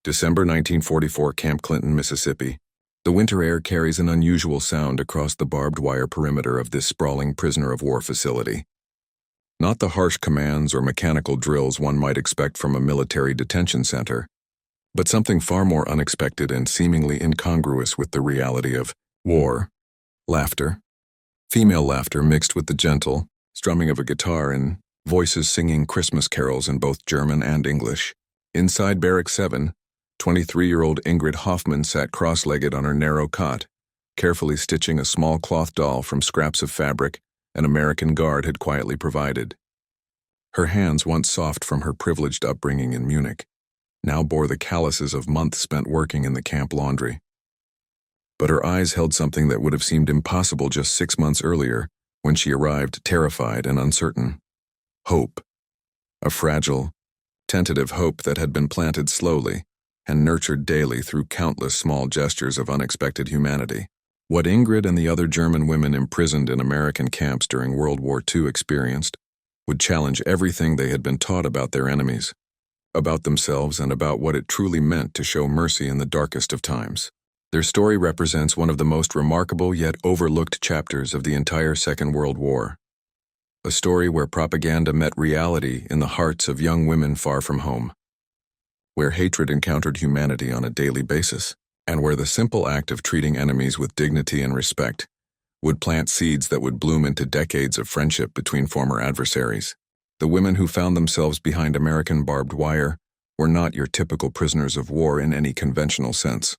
December 1944, Camp Clinton, Mississippi. The winter air carries an unusual sound across the barbed wire perimeter of this sprawling prisoner of war facility. Not the harsh commands or mechanical drills one might expect from a military detention center, but something far more unexpected and seemingly incongruous with the reality of war. Laughter. Female laughter mixed with the gentle strumming of a guitar and voices singing Christmas carols in both German and English. Inside Barrack 7, 23-year-old Ingrid Hoffman sat cross-legged on her narrow cot, carefully stitching a small cloth doll from scraps of fabric an American guard had quietly provided. Her hands, once soft from her privileged upbringing in Munich, now bore the calluses of months spent working in the camp laundry. But her eyes held something that would have seemed impossible just 6 months earlier when she arrived terrified and uncertain. Hope. A fragile, tentative hope that had been planted slowly and nurtured daily through countless small gestures of unexpected humanity. What Ingrid and the other German women imprisoned in American camps during World War II experienced would challenge everything they had been taught about their enemies, about themselves, and about what it truly meant to show mercy in the darkest of times. Their story represents one of the most remarkable yet overlooked chapters of the entire Second World War. A story where propaganda met reality in the hearts of young women far from home, where hatred encountered humanity on a daily basis, and where the simple act of treating enemies with dignity and respect would plant seeds that would bloom into decades of friendship between former adversaries. The women who found themselves behind American barbed wire were not your typical prisoners of war in any conventional sense.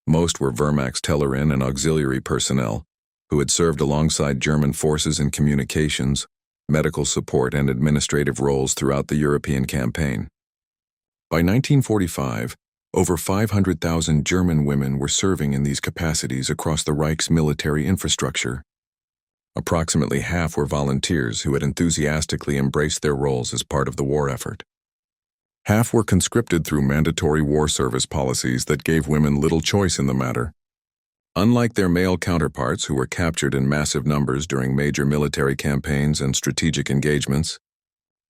Most were Wehrmachtstellerinnen and auxiliary personnel who had served alongside German forces in communications, medical support, and administrative roles throughout the European campaign. By 1945, over 500,000 German women were serving in these capacities across the Reich's military infrastructure. Approximately half were volunteers who had enthusiastically embraced their roles as part of the war effort. Half were conscripted through mandatory war service policies that gave women little choice in the matter. Unlike their male counterparts who were captured in massive numbers during major military campaigns and strategic engagements,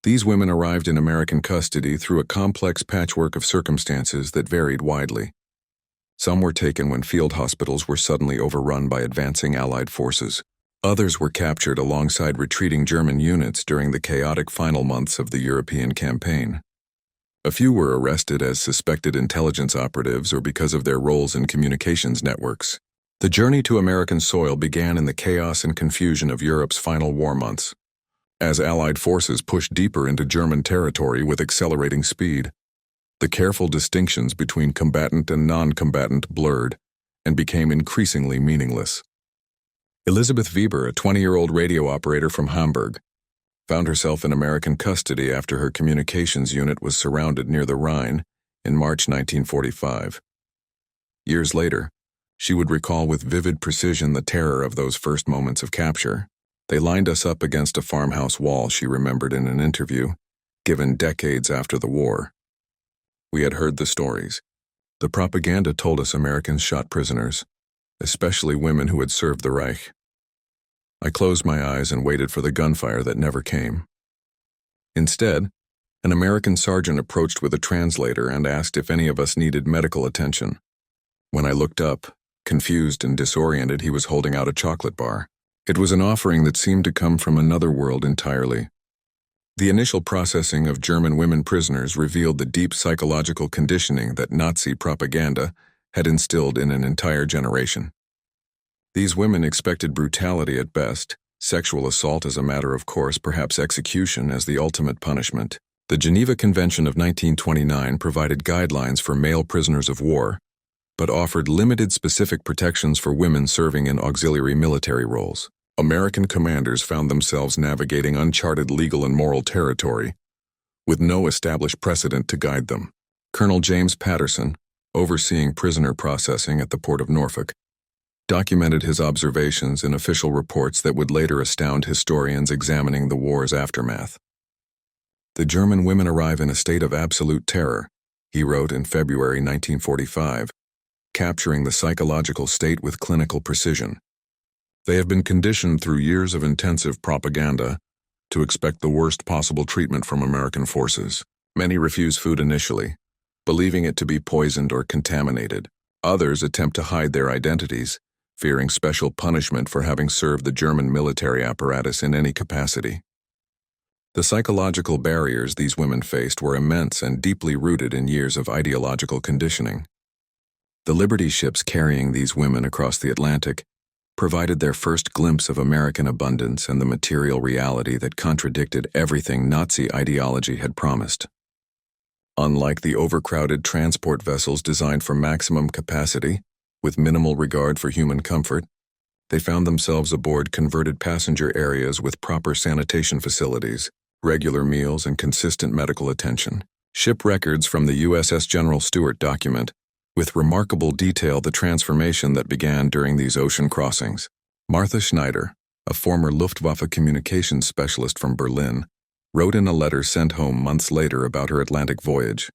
these women arrived in American custody through a complex patchwork of circumstances that varied widely. Some were taken when field hospitals were suddenly overrun by advancing Allied forces. Others were captured alongside retreating German units during the chaotic final months of the European campaign. A few were arrested as suspected intelligence operatives or because of their roles in communications networks. The journey to American soil began in the chaos and confusion of Europe's final war months. As Allied forces pushed deeper into German territory with accelerating speed, the careful distinctions between combatant and non-combatant blurred and became increasingly meaningless. Elizabeth Weber, a 20-year-old radio operator from Hamburg, found herself in American custody after her communications unit was surrounded near the Rhine in March 1945. Years later, she would recall with vivid precision the terror of those first moments of capture. They lined us up against a farmhouse wall, she remembered in an interview, given decades after the war. We had heard the stories. The propaganda told us Americans shot prisoners, especially women who had served the Reich. I closed my eyes and waited for the gunfire that never came. Instead, an American sergeant approached with a translator and asked if any of us needed medical attention. When I looked up, confused and disoriented, he was holding out a chocolate bar. It was an offering that seemed to come from another world entirely. The initial processing of German women prisoners revealed the deep psychological conditioning that Nazi propaganda had instilled in an entire generation. These women expected brutality at best, sexual assault as a matter of course, perhaps execution as the ultimate punishment. The Geneva Convention of 1929 provided guidelines for male prisoners of war, but offered limited specific protections for women serving in auxiliary military roles. American commanders found themselves navigating uncharted legal and moral territory, with no established precedent to guide them. Colonel James Patterson, overseeing prisoner processing at the port of Norfolk, documented his observations in official reports that would later astound historians examining the war's aftermath. The German women arrive in a state of absolute terror, he wrote in February 1945, capturing the psychological state with clinical precision. They have been conditioned through years of intensive propaganda to expect the worst possible treatment from American forces. Many refuse food initially, believing it to be poisoned or contaminated. Others attempt to hide their identities, fearing special punishment for having served the German military apparatus in any capacity. The psychological barriers these women faced were immense and deeply rooted in years of ideological conditioning. The Liberty ships carrying these women across the Atlantic provided their first glimpse of American abundance and the material reality that contradicted everything Nazi ideology had promised. Unlike the overcrowded transport vessels designed for maximum capacity, with minimal regard for human comfort, they found themselves aboard converted passenger areas with proper sanitation facilities, regular meals, and consistent medical attention. Ship records from the USS General Stewart document with remarkable detail the transformation that began during these ocean crossings. Martha Schneider, a former Luftwaffe communications specialist from Berlin, wrote in a letter sent home months later about her Atlantic voyage.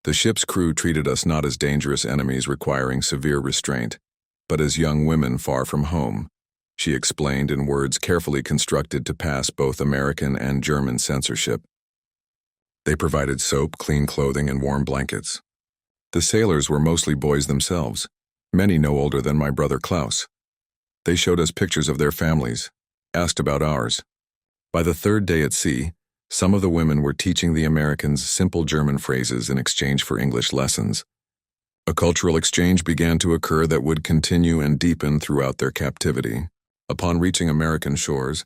"The ship's crew treated us not as dangerous enemies requiring severe restraint, but as young women far from home," she explained in words carefully constructed to pass both American and German censorship. They provided soap, clean clothing, and warm blankets. The sailors were mostly boys themselves, many no older than my brother Klaus. They showed us pictures of their families, asked about ours. By the third day at sea, some of the women were teaching the Americans simple German phrases in exchange for English lessons. A cultural exchange began to occur that would continue and deepen throughout their captivity. Upon reaching American shores,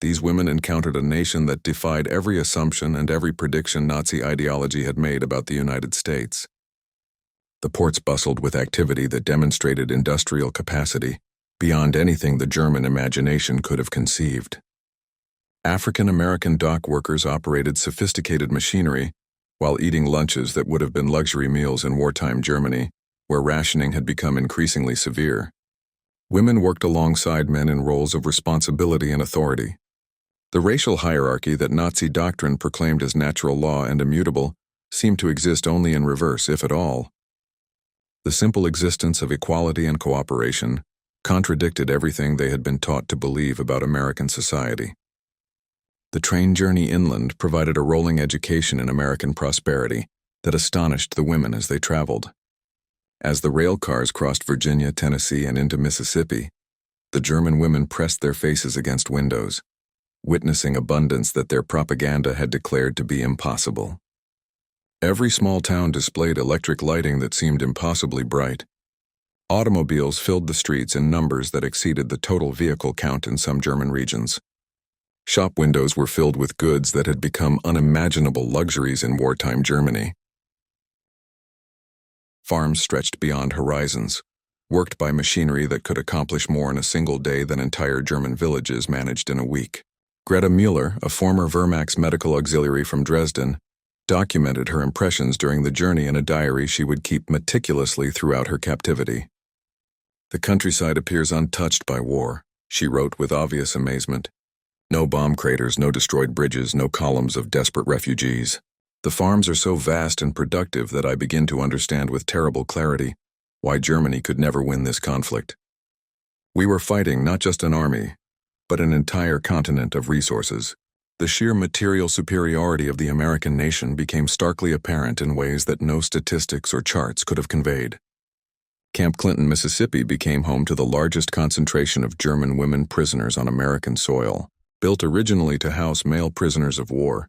these women encountered a nation that defied every assumption and every prediction Nazi ideology had made about the United States. The ports bustled with activity that demonstrated industrial capacity beyond anything the German imagination could have conceived. African-American dock workers operated sophisticated machinery while eating lunches that would have been luxury meals in wartime Germany, where rationing had become increasingly severe. Women worked alongside men in roles of responsibility and authority. The racial hierarchy that Nazi doctrine proclaimed as natural law and immutable seemed to exist only in reverse, if at all. The simple existence of equality and cooperation contradicted everything they had been taught to believe about American society. The train journey inland provided a rolling education in American prosperity that astonished the women as they traveled. As the rail cars crossed Virginia, Tennessee, and into Mississippi, the German women pressed their faces against windows, witnessing abundance that their propaganda had declared to be impossible. Every small town displayed electric lighting that seemed impossibly bright. Automobiles filled the streets in numbers that exceeded the total vehicle count in some German regions. Shop windows were filled with goods that had become unimaginable luxuries in wartime Germany. Farms stretched beyond horizons, worked by machinery that could accomplish more in a single day than entire German villages managed in a week. Greta Mueller, a former Wehrmacht medical auxiliary from Dresden, documented her impressions during the journey in a diary she would keep meticulously throughout her captivity. "The countryside appears untouched by war," she wrote with obvious amazement. "No bomb craters, no destroyed bridges, no columns of desperate refugees. The farms are so vast and productive that I begin to understand with terrible clarity why Germany could never win this conflict. We were fighting not just an army, but an entire continent of resources." The sheer material superiority of the American nation became starkly apparent in ways that no statistics or charts could have conveyed. Camp Clinton, Mississippi became home to the largest concentration of German women prisoners on American soil. Built originally to house male prisoners of war,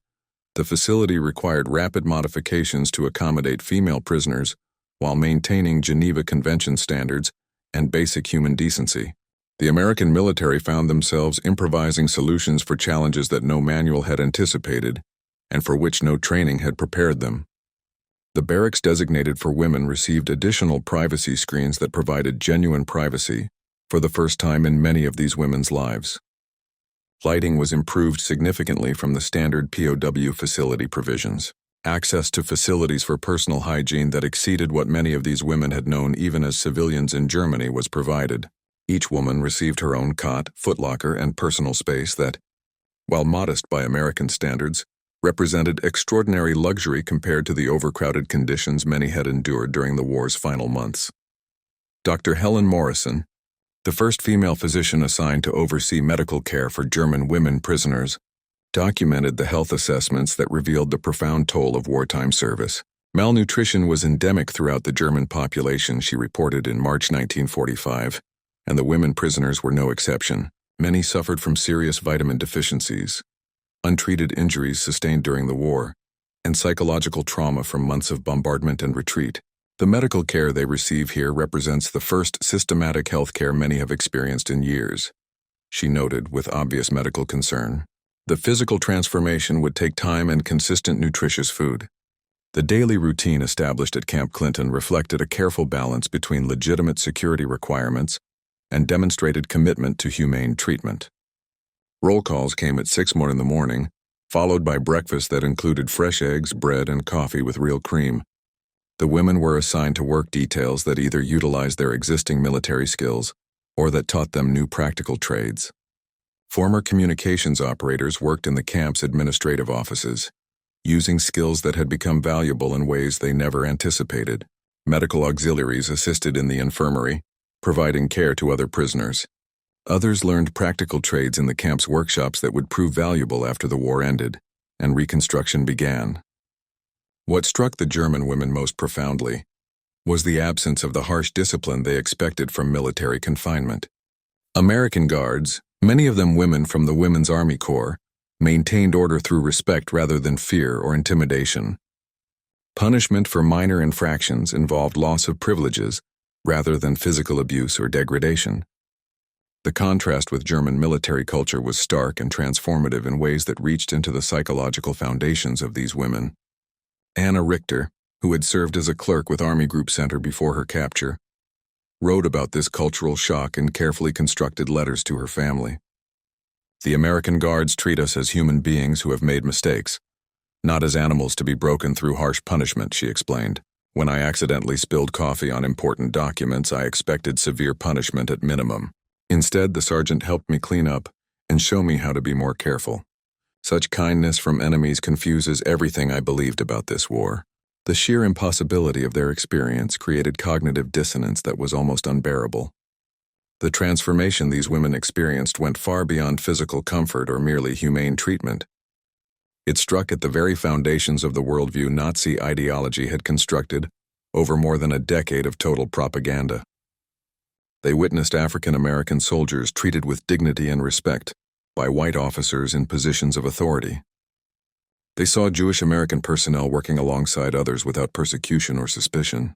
the facility required rapid modifications to accommodate female prisoners while maintaining Geneva Convention standards and basic human decency. The American military found themselves improvising solutions for challenges that no manual had anticipated and for which no training had prepared them. The barracks designated for women received additional privacy screens that provided genuine privacy for the first time in many of these women's lives. Lighting was improved significantly from the standard POW facility provisions. Access to facilities for personal hygiene that exceeded what many of these women had known even as civilians in Germany was provided. Each woman received her own cot, footlocker, and personal space that, while modest by American standards, represented extraordinary luxury compared to the overcrowded conditions many had endured during the war's final months. Dr. Helen Morrison, the first female physician assigned to oversee medical care for German women prisoners, documented the health assessments that revealed the profound toll of wartime service. Malnutrition was endemic throughout the German population, she reported in March 1945, and the women prisoners were no exception. Many suffered from serious vitamin deficiencies, untreated injuries sustained during the war, and psychological trauma from months of bombardment and retreat. The medical care they receive here represents the first systematic health care many have experienced in years, she noted with obvious medical concern. The physical transformation would take time and consistent nutritious food. The daily routine established at Camp Clinton reflected a careful balance between legitimate security requirements and demonstrated commitment to humane treatment. Roll calls came at 6 in the morning, followed by breakfast that included fresh eggs, bread, and coffee with real cream. The women were assigned to work details that either utilized their existing military skills or that taught them new practical trades. Former communications operators worked in the camp's administrative offices, using skills that had become valuable in ways they never anticipated. Medical auxiliaries assisted in the infirmary, providing care to other prisoners. Others learned practical trades in the camp's workshops that would prove valuable after the war ended, and reconstruction began. What struck the German women most profoundly was the absence of the harsh discipline they expected from military confinement. American guards, many of them women from the Women's Army Corps, maintained order through respect rather than fear or intimidation. Punishment for minor infractions involved loss of privileges rather than physical abuse or degradation. The contrast with German military culture was stark and transformative in ways that reached into the psychological foundations of these women. Anna Richter, who had served as a clerk with Army Group Center before her capture, wrote about this cultural shock in carefully constructed letters to her family. The American guards treat us as human beings who have made mistakes, not as animals to be broken through harsh punishment, she explained. When I accidentally spilled coffee on important documents, I expected severe punishment at minimum. Instead, the sergeant helped me clean up and show me how to be more careful. Such kindness from enemies confuses everything I believed about this war. The sheer impossibility of their experience created cognitive dissonance that was almost unbearable. The transformation these women experienced went far beyond physical comfort or merely humane treatment. It struck at the very foundations of the worldview Nazi ideology had constructed over more than a decade of total propaganda. They witnessed African American soldiers treated with dignity and respect by white officers in positions of authority. They saw Jewish American personnel working alongside others without persecution or suspicion.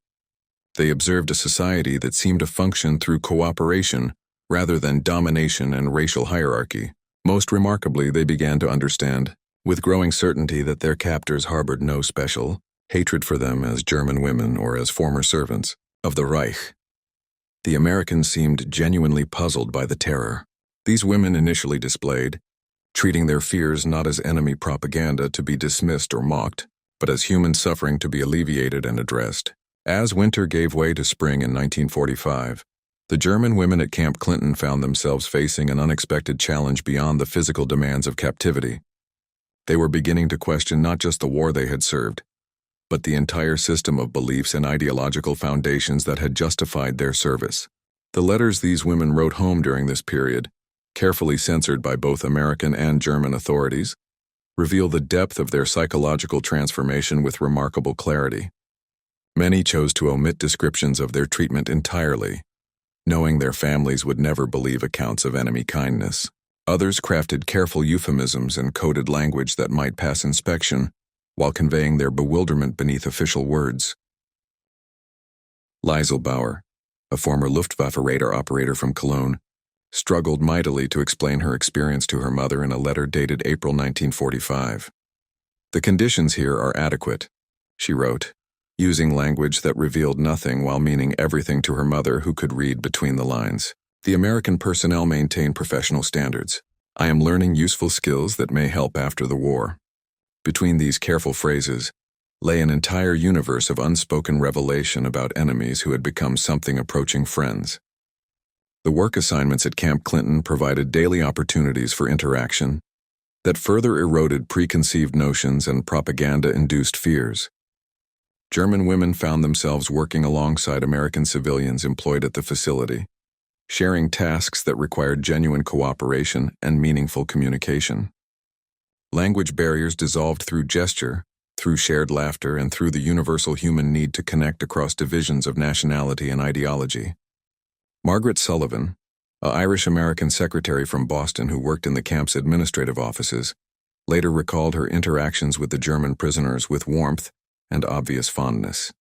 They observed a society that seemed to function through cooperation rather than domination and racial hierarchy. Most remarkably, they began to understand, with growing certainty, that their captors harbored no special hatred for them as German women or as former servants of the Reich. The Americans seemed genuinely puzzled by the terror these women initially displayed, treating their fears not as enemy propaganda to be dismissed or mocked, but as human suffering to be alleviated and addressed. As winter gave way to spring in 1945, the German women at Camp Clinton found themselves facing an unexpected challenge beyond the physical demands of captivity. They were beginning to question not just the war they had served, but the entire system of beliefs and ideological foundations that had justified their service. The letters these women wrote home during this period, carefully censored by both American and German authorities, reveal the depth of their psychological transformation with remarkable clarity. Many chose to omit descriptions of their treatment entirely, knowing their families would never believe accounts of enemy kindness. Others crafted careful euphemisms and coded language that might pass inspection, while conveying their bewilderment beneath official words. Liesl Bauer, a former Luftwaffe radar operator from Cologne, struggled mightily to explain her experience to her mother in a letter dated April 1945. "The conditions here are adequate," she wrote, using language that revealed nothing while meaning everything to her mother, who could read between the lines. "The American personnel maintain professional standards. I am learning useful skills that may help after the war." Between these careful phrases lay an entire universe of unspoken revelation about enemies who had become something approaching friends. The work assignments at Camp Clinton provided daily opportunities for interaction that further eroded preconceived notions and propaganda-induced fears. German women found themselves working alongside American civilians employed at the facility, sharing tasks that required genuine cooperation and meaningful communication. Language barriers dissolved through gesture, through shared laughter and through the universal human need to connect across divisions of nationality and ideology. Margaret Sullivan, an Irish-American secretary from Boston who worked in the camp's administrative offices, later recalled her interactions with the German prisoners with warmth and obvious fondness.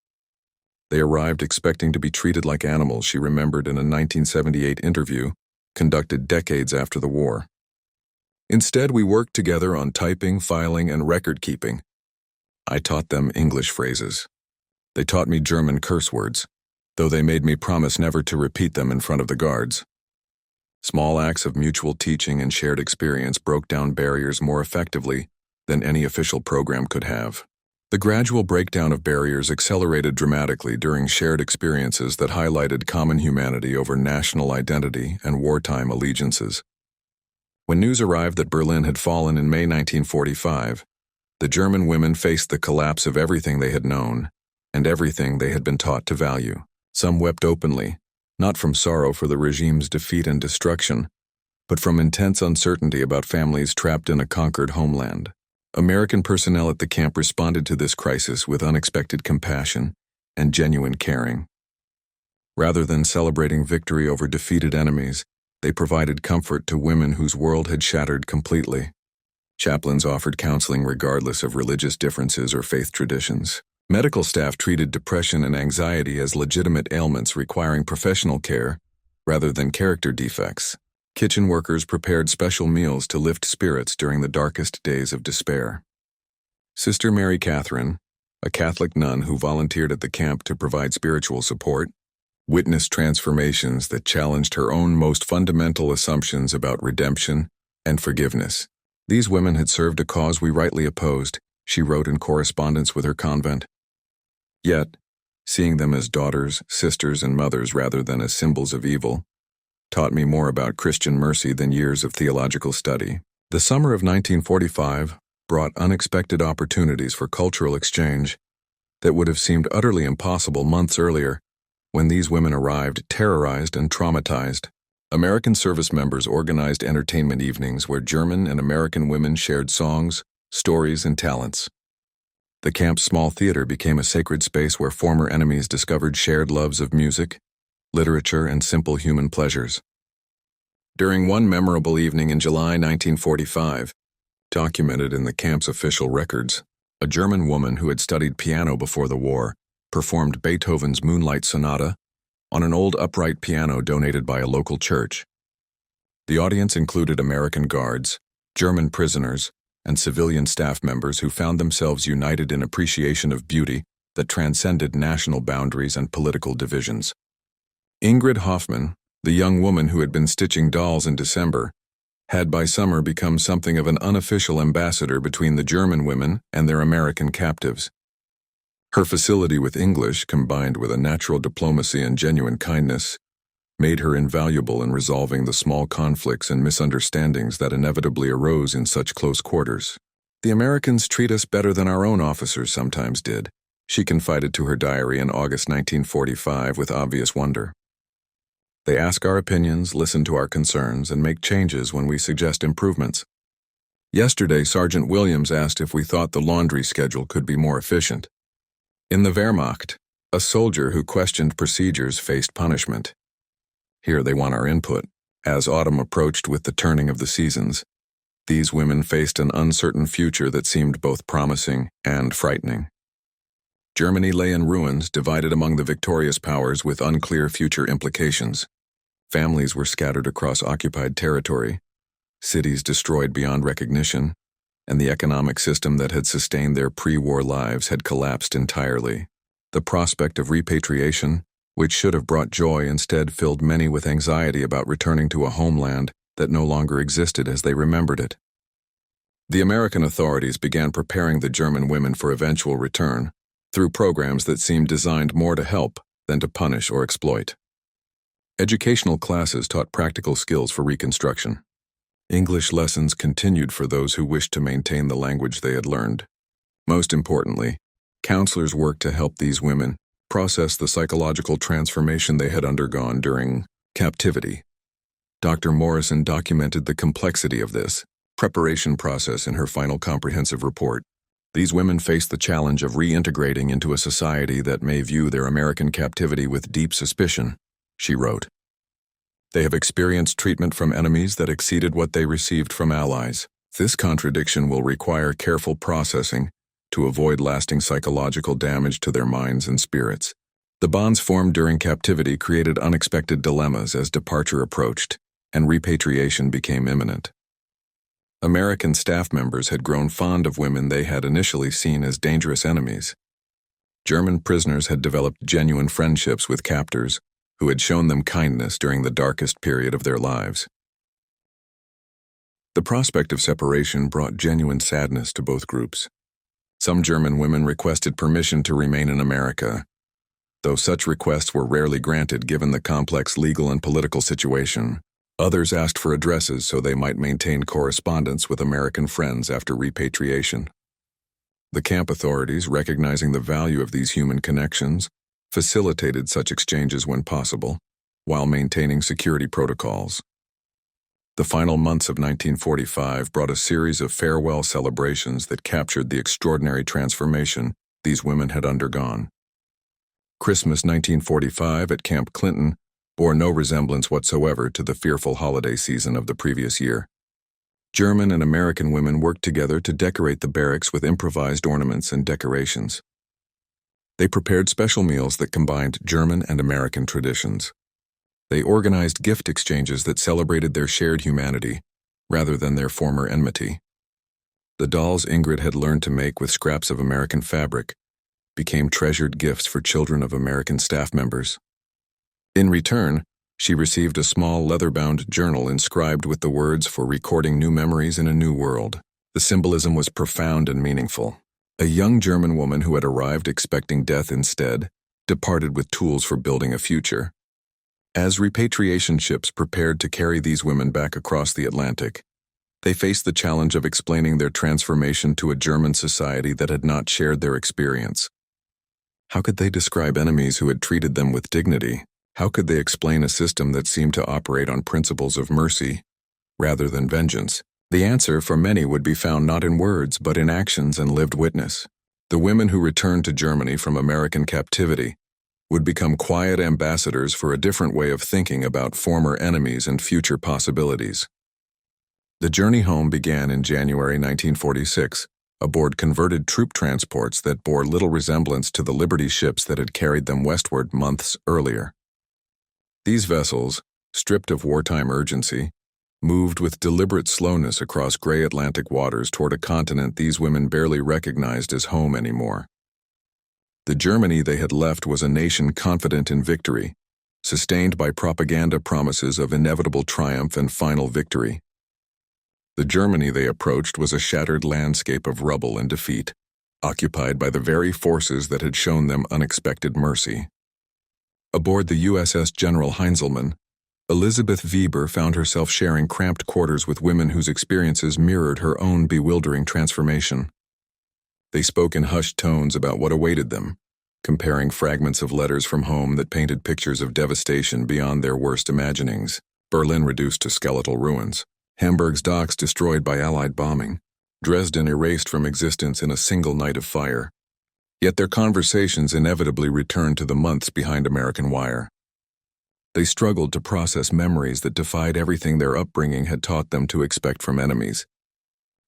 They arrived expecting to be treated like animals, she remembered in a 1978 interview conducted decades after the war. Instead, we worked together on typing, filing, and record-keeping. I taught them English phrases. They taught me German curse words, though they made me promise never to repeat them in front of the guards. Small acts of mutual teaching and shared experience broke down barriers more effectively than any official program could have. The gradual breakdown of barriers accelerated dramatically during shared experiences that highlighted common humanity over national identity and wartime allegiances. When news arrived that Berlin had fallen in May 1945, the German women faced the collapse of everything they had known and everything they had been taught to value. Some wept openly, not from sorrow for the regime's defeat and destruction, but from intense uncertainty about families trapped in a conquered homeland. American personnel at the camp responded to this crisis with unexpected compassion and genuine caring. Rather than celebrating victory over defeated enemies, they provided comfort to women whose world had shattered completely. Chaplains offered counseling regardless of religious differences or faith traditions. Medical staff treated depression and anxiety as legitimate ailments requiring professional care rather than character defects. Kitchen workers prepared special meals to lift spirits during the darkest days of despair. Sister Mary Catherine, a Catholic nun who volunteered at the camp to provide spiritual support, witnessed transformations that challenged her own most fundamental assumptions about redemption and forgiveness. These women had served a cause we rightly opposed, she wrote in correspondence with her convent. Yet, seeing them as daughters, sisters, and mothers rather than as symbols of evil, taught me more about Christian mercy than years of theological study. The summer of 1945 brought unexpected opportunities for cultural exchange that would have seemed utterly impossible months earlier when these women arrived terrorized and traumatized. American service members organized entertainment evenings where German and American women shared songs, stories, and talents. The camp's small theater became a sacred space where former enemies discovered shared loves of music, literature, and simple human pleasures. During one memorable evening in July 1945, documented in the camp's official records, a German woman who had studied piano before the war performed Beethoven's Moonlight Sonata on an old upright piano donated by a local church. The audience included American guards, German prisoners, and civilian staff members who found themselves united in appreciation of beauty that transcended national boundaries and political divisions. Ingrid Hoffman, the young woman who had been stitching dolls in December, had by summer become something of an unofficial ambassador between the German women and their American captives. Her facility with English, combined with a natural diplomacy and genuine kindness, made her invaluable in resolving the small conflicts and misunderstandings that inevitably arose in such close quarters. "The Americans treat us better than our own officers sometimes did," she confided to her diary in August 1945 with obvious wonder. "They ask our opinions, listen to our concerns, and make changes when we suggest improvements. Yesterday, Sergeant Williams asked if we thought the laundry schedule could be more efficient. In the Wehrmacht, a soldier who questioned procedures faced punishment. Here they want our input. As autumn approached with the turning of the seasons, these women faced an uncertain future that seemed both promising and frightening. Germany lay in ruins, divided among the victorious powers with unclear future implications. Families were scattered across occupied territory, cities destroyed beyond recognition, and the economic system that had sustained their pre-war lives had collapsed entirely. The prospect of repatriation, which should have brought joy, instead filled many with anxiety about returning to a homeland that no longer existed as they remembered it. The American authorities began preparing the German women for eventual return through programs that seemed designed more to help than to punish or exploit. Educational classes taught practical skills for reconstruction. English lessons continued for those who wished to maintain the language they had learned. Most importantly, counselors worked to help these women process the psychological transformation they had undergone during captivity. Dr. Morrison documented the complexity of this preparation process in her final comprehensive report. These women face the challenge of reintegrating into a society that may view their American captivity with deep suspicion, she wrote. They have experienced treatment from enemies that exceeded what they received from allies. This contradiction will require careful processing to avoid lasting psychological damage to their minds and spirits. The bonds formed during captivity created unexpected dilemmas as departure approached, and repatriation became imminent. American staff members had grown fond of women they had initially seen as dangerous enemies. German prisoners had developed genuine friendships with captors who had shown them kindness during the darkest period of their lives. The prospect of separation brought genuine sadness to both groups. Some German women requested permission to remain in America, though such requests were rarely granted given the complex legal and political situation. Others asked for addresses so they might maintain correspondence with American friends after repatriation. The camp authorities, recognizing the value of these human connections, facilitated such exchanges when possible, while maintaining security protocols. The final months of 1945 brought a series of farewell celebrations that captured the extraordinary transformation these women had undergone. Christmas 1945 at Camp Clinton bore no resemblance whatsoever to the fearful holiday season of the previous year. German and American women worked together to decorate the barracks with improvised ornaments and decorations. They prepared special meals that combined German and American traditions. They organized gift exchanges that celebrated their shared humanity, rather than their former enmity. The dolls Ingrid had learned to make with scraps of American fabric became treasured gifts for children of American staff members. In return, she received a small leather-bound journal inscribed with the words for recording new memories in a new world. The symbolism was profound and meaningful. A young German woman who had arrived expecting death instead departed with tools for building a future. As repatriation ships prepared to carry these women back across the Atlantic, they faced the challenge of explaining their transformation to a German society that had not shared their experience. How could they describe enemies who had treated them with dignity? How could they explain a system that seemed to operate on principles of mercy rather than vengeance? The answer for many would be found not in words but in actions and lived witness. The women who returned to Germany from American captivity would become quiet ambassadors for a different way of thinking about former enemies and future possibilities. The journey home began in January 1946, aboard converted troop transports that bore little resemblance to the Liberty ships that had carried them westward months earlier. These vessels, stripped of wartime urgency, moved with deliberate slowness across gray Atlantic waters toward a continent these women barely recognized as home anymore. The Germany they had left was a nation confident in victory, sustained by propaganda promises of inevitable triumph and final victory. The Germany they approached was a shattered landscape of rubble and defeat, occupied by the very forces that had shown them unexpected mercy. Aboard the USS General Heinzelmann, Elizabeth Weber found herself sharing cramped quarters with women whose experiences mirrored her own bewildering transformation. They spoke in hushed tones about what awaited them, comparing fragments of letters from home that painted pictures of devastation beyond their worst imaginings. Berlin reduced to skeletal ruins, Hamburg's docks destroyed by Allied bombing, Dresden erased from existence in a single night of fire. Yet their conversations inevitably returned to the months behind American wire. They struggled to process memories that defied everything their upbringing had taught them to expect from enemies.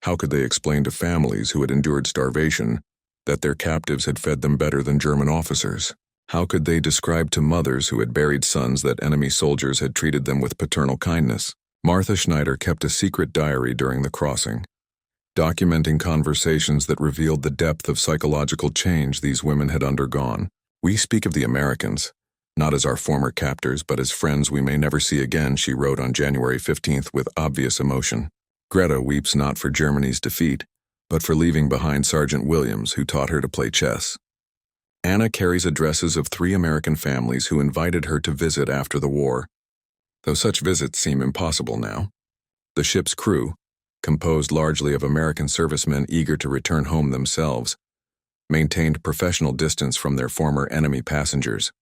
How could they explain to families who had endured starvation that their captives had fed them better than German officers? How could they describe to mothers who had buried sons that enemy soldiers had treated them with paternal kindness? Martha Schneider kept a secret diary during the crossing, documenting conversations that revealed the depth of psychological change these women had undergone. "We speak of the Americans, not as our former captors, but as friends we may never see again," she wrote on January 15th with obvious emotion. Greta weeps not for Germany's defeat, but for leaving behind Sergeant Williams, who taught her to play chess. Anna carries addresses of 3 American families who invited her to visit after the war, though such visits seem impossible now. The ship's crew, composed largely of American servicemen eager to return home themselves, maintained professional distance from their former enemy passengers.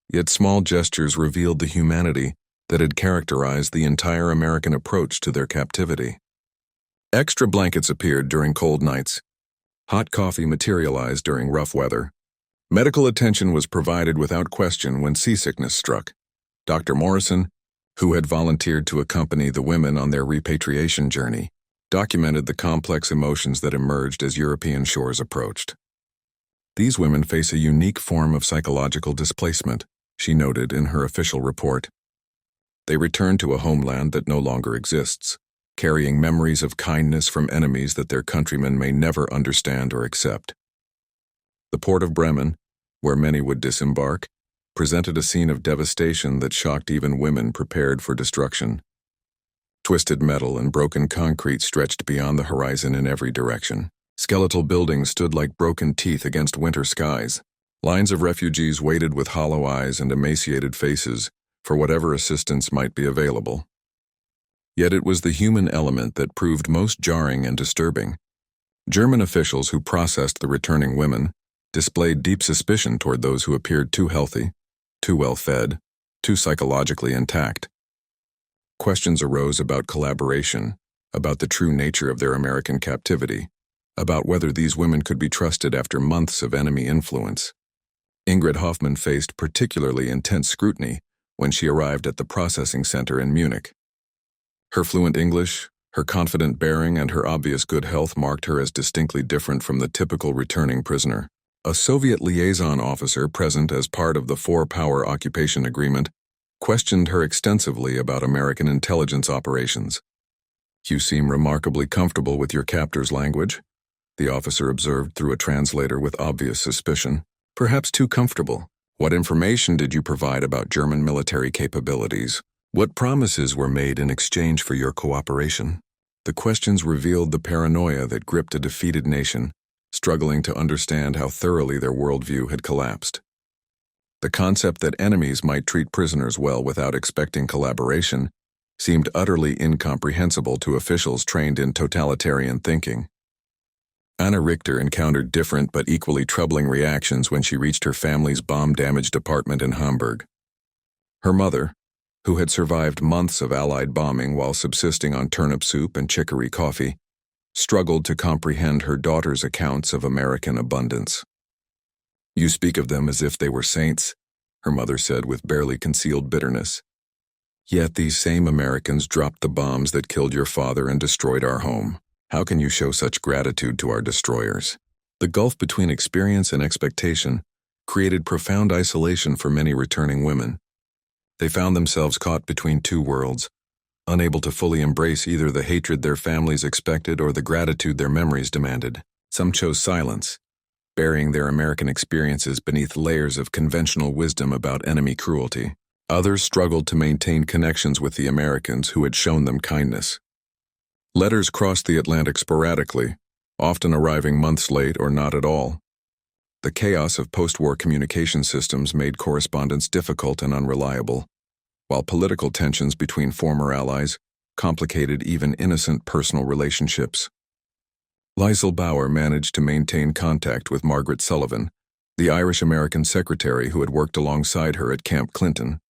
Yet small gestures revealed the humanity that had characterized the entire American approach to their captivity. Extra blankets appeared during cold nights. Hot coffee materialized during rough weather. Medical attention was provided without question when seasickness struck. Dr. Morrison, who had volunteered to accompany the women on their repatriation journey, documented the complex emotions that emerged as European shores approached. These women face a unique form of psychological displacement, she noted in her official report. They return to a homeland that no longer exists, carrying memories of kindness from enemies that their countrymen may never understand or accept. The port of Bremen, where many would disembark, presented a scene of devastation that shocked even women prepared for destruction. Twisted metal and broken concrete stretched beyond the horizon in every direction. Skeletal buildings stood like broken teeth against winter skies. Lines of refugees waited with hollow eyes and emaciated faces for whatever assistance might be available. Yet it was the human element that proved most jarring and disturbing. German officials who processed the returning women displayed deep suspicion toward those who appeared too healthy, too well-fed, too psychologically intact. Questions arose about collaboration, about the true nature of their American captivity, about whether these women could be trusted after months of enemy influence. Ingrid Hoffmann faced particularly intense scrutiny when she arrived at the processing center in Munich. Her fluent English, her confident bearing, and her obvious good health marked her as distinctly different from the typical returning prisoner. A Soviet liaison officer present as part of the four-power occupation agreement questioned her extensively about American intelligence operations. "You seem remarkably comfortable with your captor's language," the officer observed through a translator with obvious suspicion. "Perhaps too comfortable. What information did you provide about German military capabilities? What promises were made in exchange for your cooperation?" The questions revealed the paranoia that gripped a defeated nation, struggling to understand how thoroughly their worldview had collapsed. The concept that enemies might treat prisoners well without expecting collaboration seemed utterly incomprehensible to officials trained in totalitarian thinking. Anna Richter encountered different but equally troubling reactions when she reached her family's bomb-damaged apartment in Hamburg. Her mother, who had survived months of Allied bombing while subsisting on turnip soup and chicory coffee, struggled to comprehend her daughter's accounts of American abundance. "You speak of them as if they were saints," her mother said with barely concealed bitterness. "Yet these same Americans dropped the bombs that killed your father and destroyed our home. How can you show such gratitude to our destroyers?" The gulf between experience and expectation created profound isolation for many returning women. They found themselves caught between two worlds, unable to fully embrace either the hatred their families expected or the gratitude their memories demanded. Some chose silence, burying their American experiences beneath layers of conventional wisdom about enemy cruelty. Others struggled to maintain connections with the Americans who had shown them kindness. Letters crossed the Atlantic sporadically, often arriving months late or not at all. The chaos of post-war communication systems made correspondence difficult and unreliable, while political tensions between former allies complicated even innocent personal relationships. Liesl Bauer managed to maintain contact with Margaret Sullivan, the Irish-American secretary who had worked alongside her at Camp Clinton.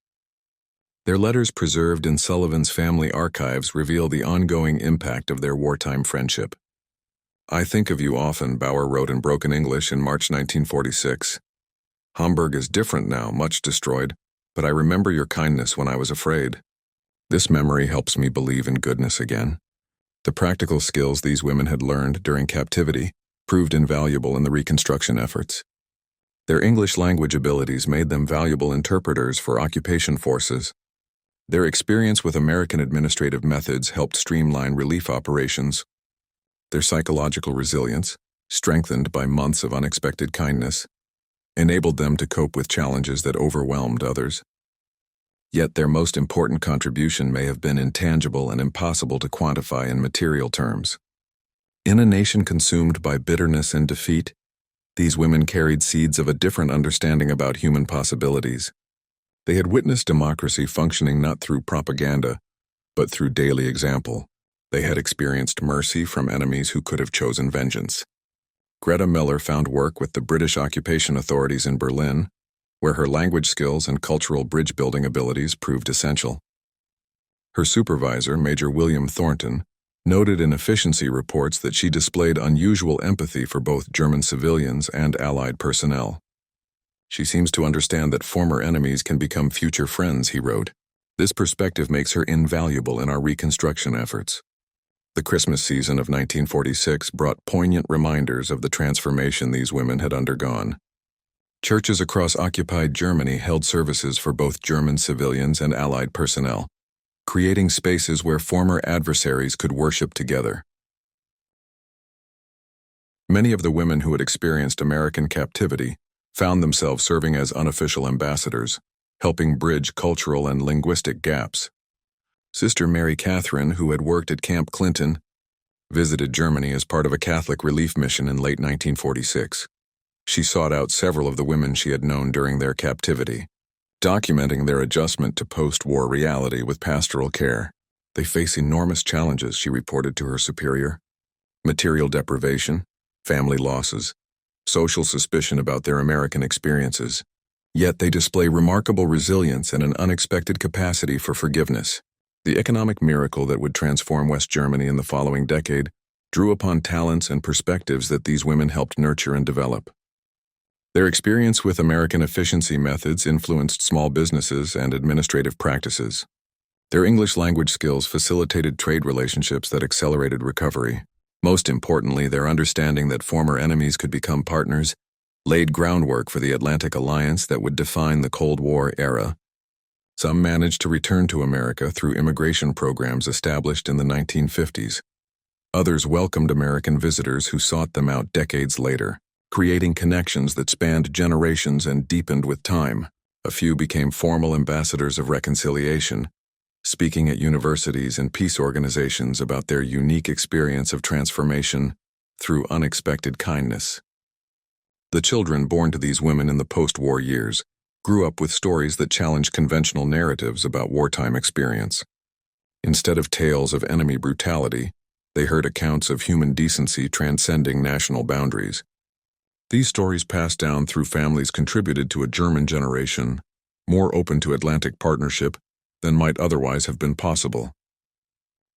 Their letters preserved in Sullivan's family archives reveal the ongoing impact of their wartime friendship. "I think of you often," Bauer wrote in broken English in March 1946. "Hamburg is different now, much destroyed, but I remember your kindness when I was afraid. This memory helps me believe in goodness again." The practical skills these women had learned during captivity proved invaluable in the reconstruction efforts. Their English language abilities made them valuable interpreters for occupation forces. Their experience with American administrative methods helped streamline relief operations. Their psychological resilience, strengthened by months of unexpected kindness, enabled them to cope with challenges that overwhelmed others. Yet their most important contribution may have been intangible and impossible to quantify in material terms. In a nation consumed by bitterness and defeat, these women carried seeds of a different understanding about human possibilities. They had witnessed democracy functioning not through propaganda, but through daily example. They had experienced mercy from enemies who could have chosen vengeance. Greta Miller found work with the British occupation authorities in Berlin, where her language skills and cultural bridge-building abilities proved essential. Her supervisor, Major William Thornton, noted in efficiency reports that she displayed unusual empathy for both German civilians and Allied personnel. She seems to understand that former enemies can become future friends, he wrote. This perspective makes her invaluable in our reconstruction efforts. The Christmas season of 1946 brought poignant reminders of the transformation these women had undergone. Churches across occupied Germany held services for both German civilians and Allied personnel, creating spaces where former adversaries could worship together. Many of the women who had experienced American captivity found themselves serving as unofficial ambassadors, helping bridge cultural and linguistic gaps. Sister Mary Catherine, who had worked at Camp Clinton, visited Germany as part of a Catholic relief mission in late 1946. She sought out several of the women she had known during their captivity, documenting their adjustment to post-war reality with pastoral care. They face enormous challenges, she reported to her superior. Material deprivation, family losses, social suspicion about their American experiences. Yet they display remarkable resilience and an unexpected capacity for forgiveness. The economic miracle that would transform West Germany in the following decade drew upon talents and perspectives that these women helped nurture and develop. Their experience with American efficiency methods influenced small businesses and administrative practices. Their English language skills facilitated trade relationships that accelerated recovery. Most importantly, their understanding that former enemies could become partners laid groundwork for the Atlantic Alliance that would define the Cold War era. Some managed to return to America through immigration programs established in the 1950s. Others welcomed American visitors who sought them out decades later, creating connections that spanned generations and deepened with time. A few became formal ambassadors of reconciliation, speaking at universities and peace organizations about their unique experience of transformation through unexpected kindness. The children born to these women in the post-war years grew up with stories that challenged conventional narratives about wartime experience. Instead of tales of enemy brutality, they heard accounts of human decency transcending national boundaries. These stories passed down through families contributed to a German generation more open to Atlantic partnership than might otherwise have been possible.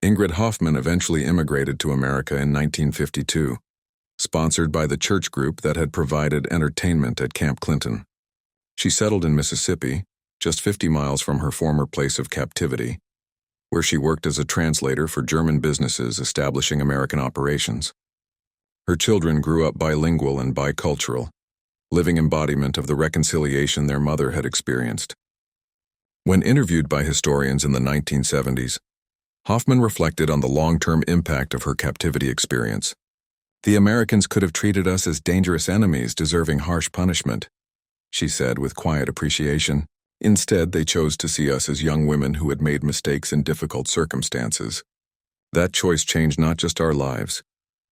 Ingrid Hoffman eventually immigrated to America in 1952, sponsored by the church group that had provided entertainment at Camp Clinton. She settled in Mississippi, just 50 miles from her former place of captivity, where she worked as a translator for German businesses establishing American operations. Her children grew up bilingual and bicultural, living embodiment of the reconciliation their mother had experienced. When interviewed by historians in the 1970s, Hoffman reflected on the long-term impact of her captivity experience. "The Americans could have treated us as dangerous enemies deserving harsh punishment," she said with quiet appreciation. Instead, they chose to see us as young women who had made mistakes in difficult circumstances. That choice changed not just our lives,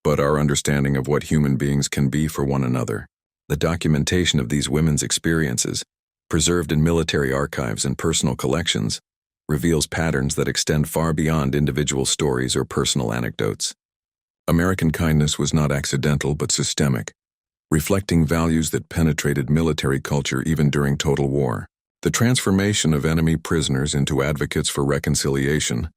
but our understanding of what human beings can be for one another. The documentation of these women's experiences, preserved in military archives and personal collections, reveals patterns that extend far beyond individual stories or personal anecdotes. American kindness was not accidental but systemic, reflecting values that penetrated military culture even during total war. The transformation of enemy prisoners into advocates for reconciliation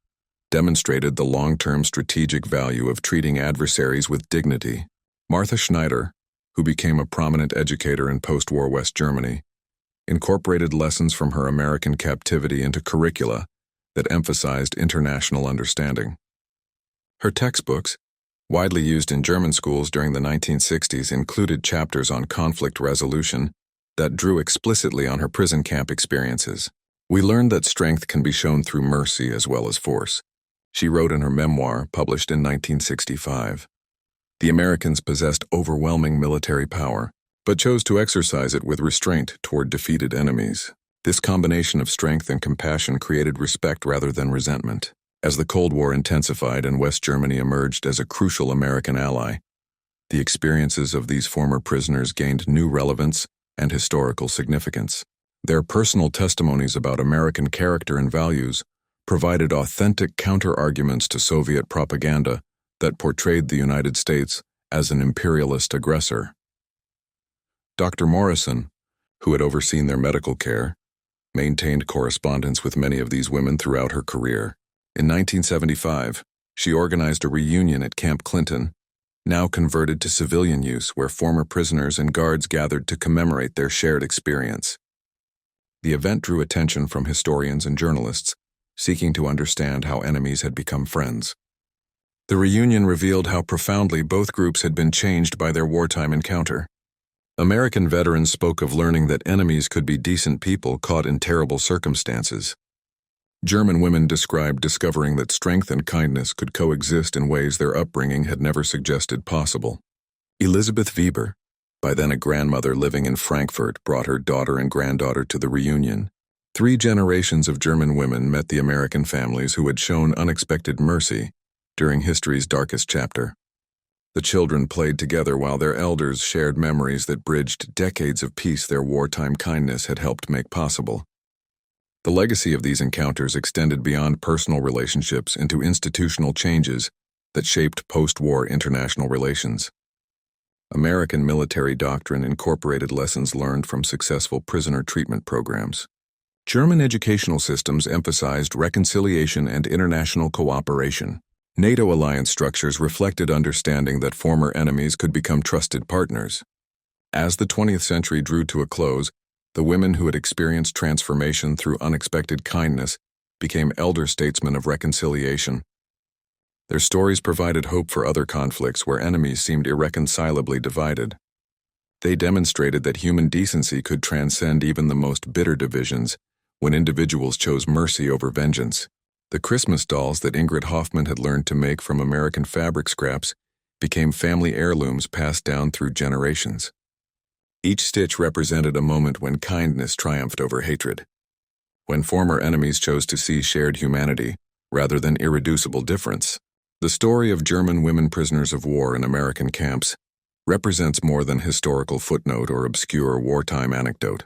demonstrated the long-term strategic value of treating adversaries with dignity. Martha Schneider, who became a prominent educator in post-war West Germany, incorporated lessons from her American captivity into curricula that emphasized international understanding. Her textbooks, widely used in German schools during the 1960s, included chapters on conflict resolution that drew explicitly on her prison camp experiences. "We learned that strength can be shown through mercy as well as force," she wrote in her memoir published in 1965. The Americans possessed overwhelming military power, but chose to exercise it with restraint toward defeated enemies. This combination of strength and compassion created respect rather than resentment. As the Cold War intensified and West Germany emerged as a crucial American ally, the experiences of these former prisoners gained new relevance and historical significance. Their personal testimonies about American character and values provided authentic counter-arguments to Soviet propaganda that portrayed the United States as an imperialist aggressor. Dr. Morrison, who had overseen their medical care, maintained correspondence with many of these women throughout her career. In 1975, She organized a reunion at Camp Clinton, now converted to civilian use, where former prisoners and guards gathered to commemorate their shared experience. The event drew attention from historians and journalists, seeking to understand how enemies had become friends. The reunion revealed how profoundly both groups had been changed by their wartime encounter. American veterans spoke of learning that enemies could be decent people caught in terrible circumstances. German women described discovering that strength and kindness could coexist in ways their upbringing had never suggested possible. Elizabeth Weber, by then a grandmother living in Frankfurt, brought her daughter and granddaughter to the reunion. 3 generations of German women met the American families who had shown unexpected mercy during history's darkest chapter. The children played together while their elders shared memories that bridged decades of peace their wartime kindness had helped make possible. The legacy of these encounters extended beyond personal relationships into institutional changes that shaped post-war international relations. American military doctrine incorporated lessons learned from successful prisoner treatment programs. German educational systems emphasized reconciliation and international cooperation. NATO alliance structures reflected understanding that former enemies could become trusted partners. As the 20th century drew to a close, the women who had experienced transformation through unexpected kindness became elder statesmen of reconciliation. Their stories provided hope for other conflicts where enemies seemed irreconcilably divided. They demonstrated that human decency could transcend even the most bitter divisions when individuals chose mercy over vengeance. The Christmas dolls that Ingrid Hoffman had learned to make from American fabric scraps became family heirlooms passed down through generations. Each stitch represented a moment when kindness triumphed over hatred, when former enemies chose to see shared humanity rather than irreducible difference. The story of German women prisoners of war in American camps represents more than historical footnote or obscure wartime anecdote.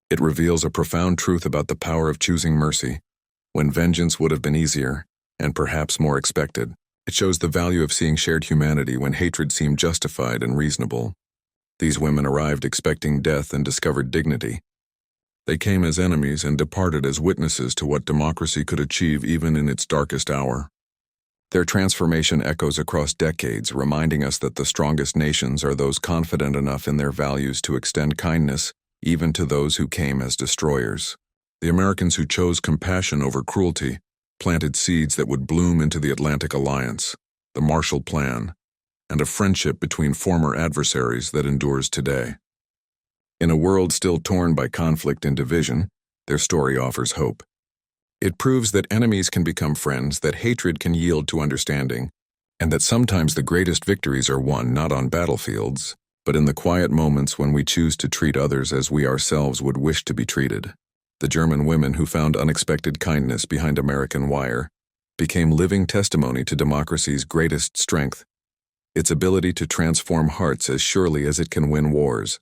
It reveals a profound truth about the power of choosing mercy when vengeance would have been easier and perhaps more expected. It shows the value of seeing shared humanity when hatred seemed justified and reasonable. These women arrived expecting death and discovered dignity. They came as enemies and departed as witnesses to what democracy could achieve even in its darkest hour. Their transformation echoes across decades, reminding us that the strongest nations are those confident enough in their values to extend kindness even to those who came as destroyers. The Americans who chose compassion over cruelty planted seeds that would bloom into the Atlantic Alliance, the Marshall Plan, and a friendship between former adversaries that endures today. In a world still torn by conflict and division, their story offers hope. It proves that enemies can become friends, that hatred can yield to understanding, and that sometimes the greatest victories are won not on battlefields, but in the quiet moments when we choose to treat others as we ourselves would wish to be treated. The German women who found unexpected kindness behind American wire became living testimony to democracy's greatest strength, its ability to transform hearts as surely as it can win wars.